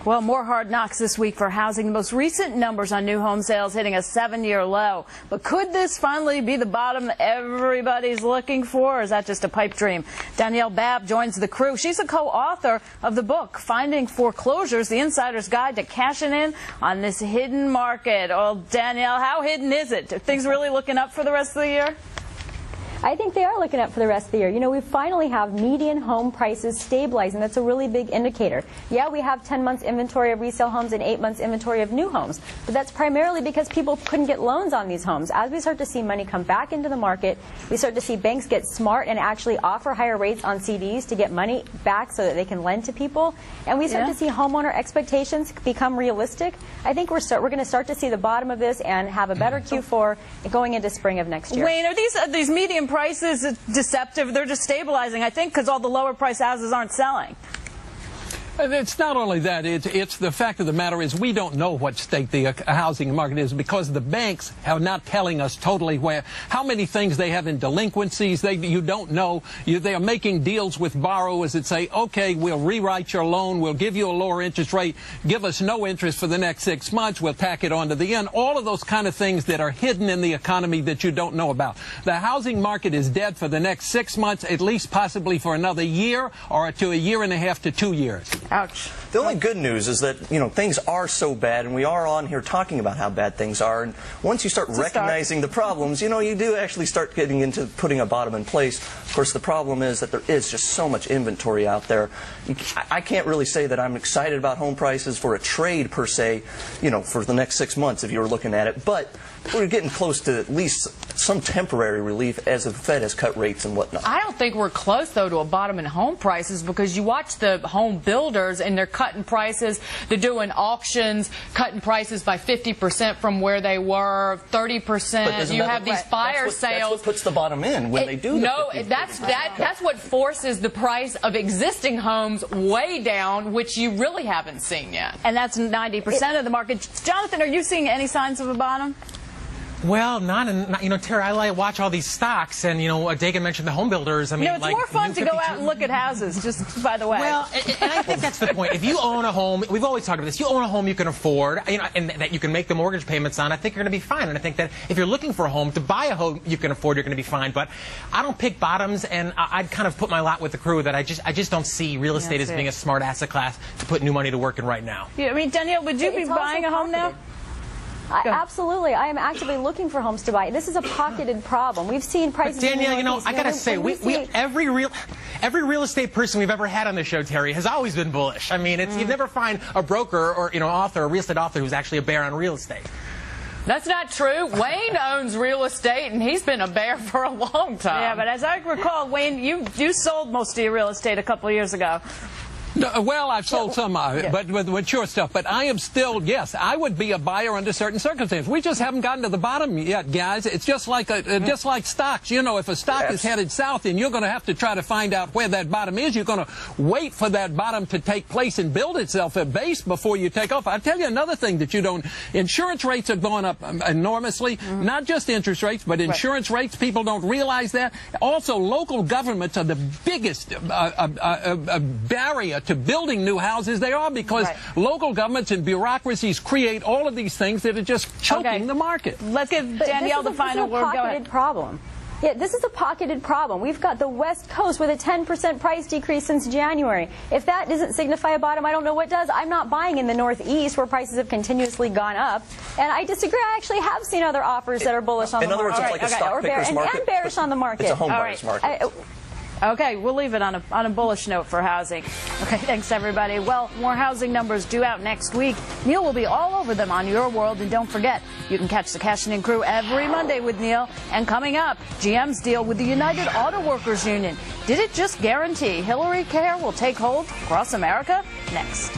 Well, more hard knocks this week for housing. The most recent numbers on new home sales hitting a 7-year low. But could this finally be the bottom everybody's looking for, or is that just a pipe dream? Dani Babb joins the crew. She's a co-author of the book, Finding Foreclosures, the Insider's Guide to Cashing In on This Hidden Market. Well, Danielle, how hidden is it? Are things really looking up for the rest of the year? I think they are looking up for the rest of the year. You know, we finally have median home prices stabilizing. That's a really big indicator. Yeah, we have 10 months inventory of resale homes and 8 months inventory of new homes. But that's primarily because people couldn't get loans on these homes. As we start to see money come back into the market, we start to see banks get smart and actually offer higher rates on CDs to get money back so that they can lend to people. And we start to see homeowner expectations become realistic. I think we're going to start to see the bottom of this and have a better Q4 going into spring of next year. Wayne, are these median prices deceptive? They're just stabilizing, I think, because all the lower price houses aren't selling. It's not only that, it's the fact of the matter is we don't know what state the housing market is because the banks are not telling us totally how many things they have in delinquencies. You don't know. They are making deals with borrowers that say, okay, we'll rewrite your loan, we'll give you a lower interest rate, give us no interest for the next 6 months, we'll tack it on to the end. All of those kind of things that are hidden in the economy that you don't know about. The housing market is dead for the next 6 months, at least possibly for another year or to a year and a half to 2 years. Ouch. The only good news is that, things are so bad, and we are on here talking about how bad things are. And once you start recognizing the problems, you do actually start getting into putting a bottom in place. Of course, the problem is that there is just so much inventory out there. I can't really say that I'm excited about home prices for a trade per se, for the next 6 months if you were looking at it. But we're getting close to at least some temporary relief as the Fed has cut rates and whatnot. I don't think we're close, though, to a bottom in home prices because you watch the home builders and they're cutting prices. They're doing auctions, cutting prices by 50% from where they were, 30%. You have these fire sales. That's what puts the bottom in when they do the No, that's what forces the price of existing homes way down, which you really haven't seen yet. And that's 90% of the market. Jonathan, are you seeing any signs of a bottom? Well, Tara, I watch all these stocks, and, Dagan mentioned the home builders. I mean, it's more fun to go out and look at houses, just by the way. Well, and I think that's the point. If you own a home, we've always talked about this, you own a home you can afford, and that you can make the mortgage payments on, I think you're going to be fine. And I think that if you're looking for a home, to buy a home you can afford, you're going to be fine. But I don't pick bottoms, and I'd kind of put my lot with the crew that I just don't see real estate as being a smart asset class to put new money to work in right now. Yeah, I mean, Danielle, would you be buying a home now? Absolutely. I am actively looking for homes to buy. This is a pocketed problem. We've seen prices. But Danielle, I got to say, every real estate person we've ever had on the show, Terry, has always been bullish. I mean, you never find a broker or a real estate author who's actually a bear on real estate. That's not true. Wayne owns real estate, and he's been a bear for a long time. Yeah, but as I recall, Wayne, you sold most of your real estate a couple of years ago. No, well, I've sold some but with mature stuff. But I am still, yes, I would be a buyer under certain circumstances. We just haven't gotten to the bottom yet, guys. It's just like just like stocks. If a stock is headed south, and you're going to have to try to find out where that bottom is. You're going to wait for that bottom to take place and build itself a base before you take off. I'll tell you another thing that you don't. Insurance rates are going up enormously. Not just interest rates, but insurance rates. People don't realize that. Also, local governments are the biggest barrier to building new houses. They are because local governments and bureaucracies create all of these things that are just choking the market. Let's give Danielle the final word. Go ahead. Problem. Yeah, this is a pocketed problem. We've got the West Coast with a 10% price decrease since January. If that doesn't signify a bottom, I don't know what does. I'm not buying in the Northeast where prices have continuously gone up. And I disagree. I actually have seen other offers that are bullish on the market. In other words, it's like a stock picker's market. And bearish on the market. It's a home buyer's market. Okay, we'll leave it on a bullish note for housing. Okay, thanks, everybody. Well, more housing numbers due out next week. Neil will be all over them on Your World. And don't forget, you can catch the Cashin' In crew every Monday with Neil. And coming up, GM's deal with the United Auto Workers Union. Did it just guarantee Hillary Care will take hold across America? Next.